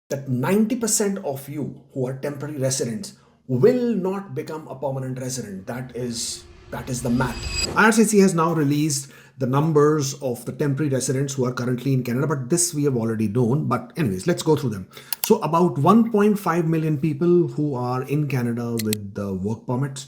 that 90% of you who are temporary residents will not become a permanent resident. That is the math. IRCC has now released the numbers of the temporary residents who are currently in Canada, but this we have already known. But anyways, let's go through them. So about 1.5 million people who are in Canada with the work permits.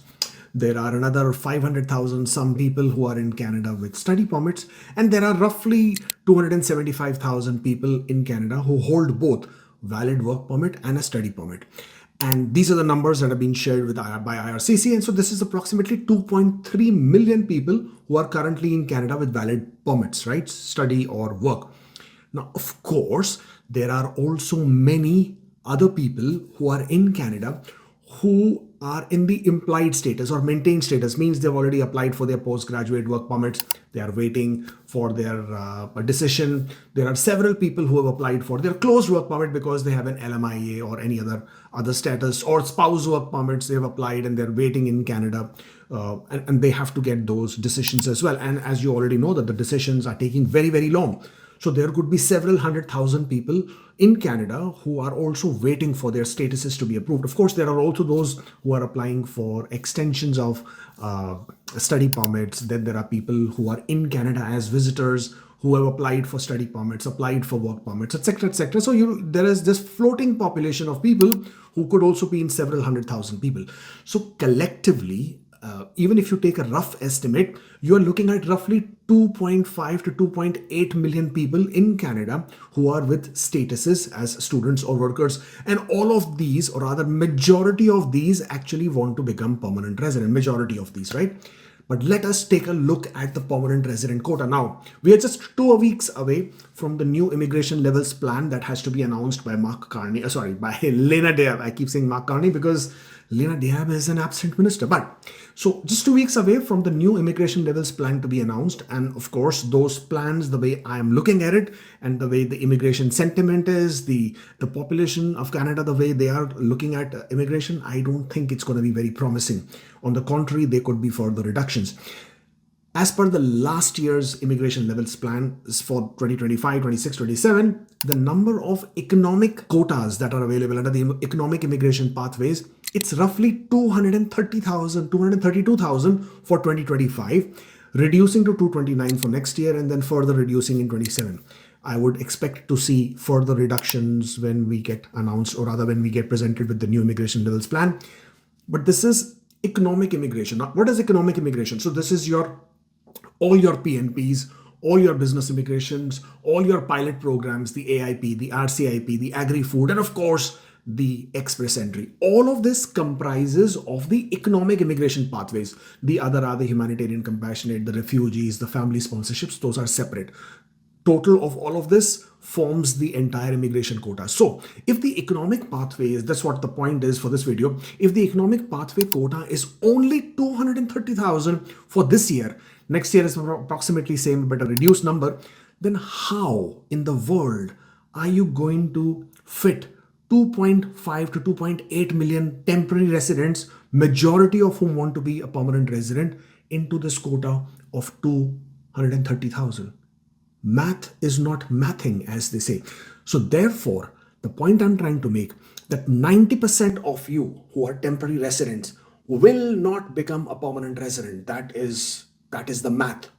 There are another 500,000 some people who are in Canada with study permits, and there are roughly 275,000 people in Canada who hold both valid work permit and a study permit. And these are the numbers that have been shared with by IRCC. And so this is approximately 2.3 million people who are currently in Canada with valid permits, right? Study or work. Now, of course, there are also many other people who are in Canada who are in the implied status or maintained status, means they've already applied for their postgraduate work permits. They are waiting for their decision. There are several people who have applied for their closed work permit because they have an LMIA or any other status, or spouse work permits. They've applied and they're waiting in Canada, and they have to get those decisions as well. And as you already know, that the decisions are taking very, very long. So there could be several 100,000 people in Canada who are also waiting for their statuses to be approved. Of course, there are also those who are applying for extensions of study permits. Then there are people who are in Canada as visitors who have applied for study permits, applied for work permits, etc., etc. So there is this floating population of people who could also be in several 100,000 people. So collectively, even if you take a rough estimate, you are looking at roughly 2.5 to 2.8 million people in Canada who are with statuses as students or workers. And all of these, or rather majority of these, actually want to become permanent resident. Majority of these, right? But let us take a look at the permanent resident quota. Now, we are just 2 weeks away from the new immigration levels plan that has to be announced by by Lena Diab. I keep saying Mark Carney because Lena Diab is an absent minister. But so just 2 weeks away from the new immigration levels plan to be announced. And of course, those plans, the way I am looking at it and the way the immigration sentiment is, the population of Canada, the way they are looking at immigration, I don't think it's going to be very promising. On the contrary, there could be further reductions. As per the last year's immigration levels plan for 2025, 26, 27, the number of economic quotas that are available under the economic immigration pathways, it's roughly 230,000, 232,000 for 2025, reducing to 229 for next year, and then further reducing in 27. I would expect to see further reductions when we get announced, or rather when we get presented with the new immigration levels plan. But this is economic immigration. Now, what is economic immigration? So this is all your PNPs, all your business immigrations, all your pilot programs, the AIP, the RCIP, the agri-food, and of course, the express entry. All of this comprises of the economic immigration pathways. The other are the humanitarian, compassionate, the refugees, the family sponsorships. Those are separate. Total of all of this forms the entire immigration quota. So if the economic pathway is, that's what the point is for this video, if the economic pathway quota is only 230,000 for this year, next year is approximately same but a reduced number, then how in the world are you going to fit 2.5 to 2.8 million temporary residents, majority of whom want to be a permanent resident, into this quota of 230,000? Math is not mathing, as they say. So therefore, the point I'm trying to make, that 90% of you who are temporary residents will not become a permanent resident. That is the math.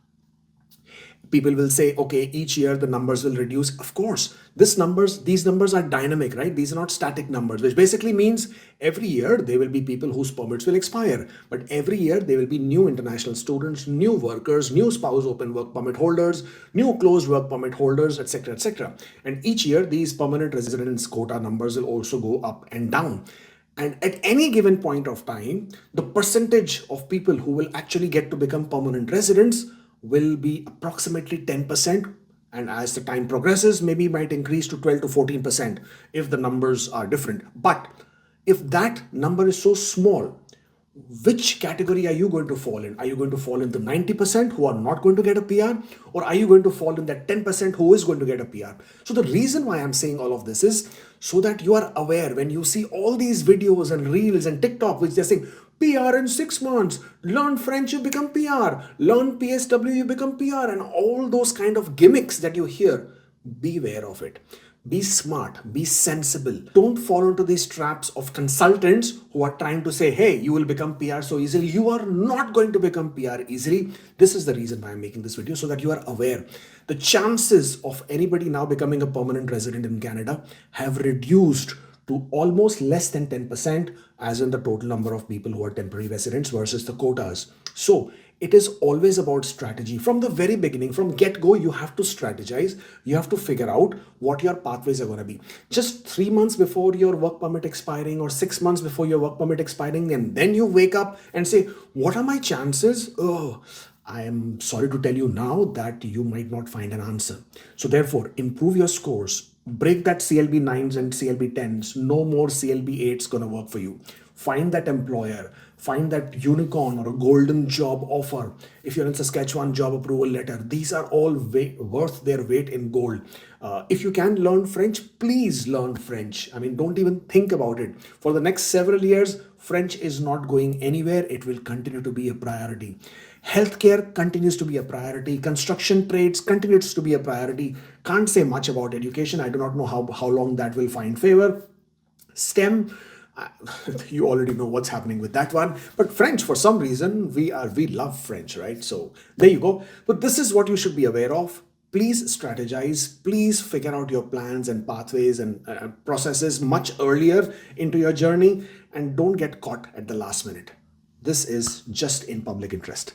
People will say, okay, each year the numbers will reduce. Of course, these numbers are dynamic, right? These are not static numbers, which basically means every year there will be people whose permits will expire. But every year there will be new international students, new workers, new spouse open work permit holders, new closed work permit holders, etc., etc. And each year these permanent residence quota numbers will also go up and down. And at any given point of time, the percentage of people who will actually get to become permanent residents will be approximately 10%. And as the time progresses, maybe might increase to 12 to 14% if the numbers are different. But if that number is so small, which category are you going to fall in? Are you going to fall in the 90% who are not going to get a PR? Or are you going to fall in that 10% who is going to get a PR? So the reason why I'm saying all of this is so that you are aware when you see all these videos and reels and TikTok, which they're saying, PR in 6 months, learn French, you become PR, learn PSW, you become PR, and all those kind of gimmicks that you hear, beware of it. Be smart, be sensible. Don't fall into these traps of consultants who are trying to say, hey, you will become PR so easily. You are not going to become PR easily. This is the reason why I'm making this video, so that you are aware. The chances of anybody now becoming a permanent resident in Canada have reduced to almost less than 10%, as in the total number of people who are temporary residents versus the quotas. So it is always about strategy. From the very beginning, from get-go, you have to strategize. You have to figure out what your pathways are going to be. Just 3 months before your work permit expiring, or 6 months before your work permit expiring, and then you wake up and say, what are my chances? Oh, I am sorry to tell you now that you might not find an answer. So therefore, improve your scores. Break that CLB 9s and CLB 10s. No more CLB 8s gonna work for you. Find that employer. Find that unicorn or a golden job offer. If you're in Saskatchewan, job approval letter. These are all worth their weight in gold. If you can learn French, please learn French. I mean, don't even think about it. For the next several years, French is not going anywhere. It will continue to be a priority. Healthcare continues to be a priority. Construction trades continues to be a priority. Can't say much about education. I do not know how long that will find favor. STEM, uh, you already know what's happening with that one. But French, for some reason, we love French, right? So there you go. But this is what you should be aware of. Please strategize. Please figure out your plans and pathways and processes much earlier into your journey, and don't get caught at the last minute. This is just in public interest.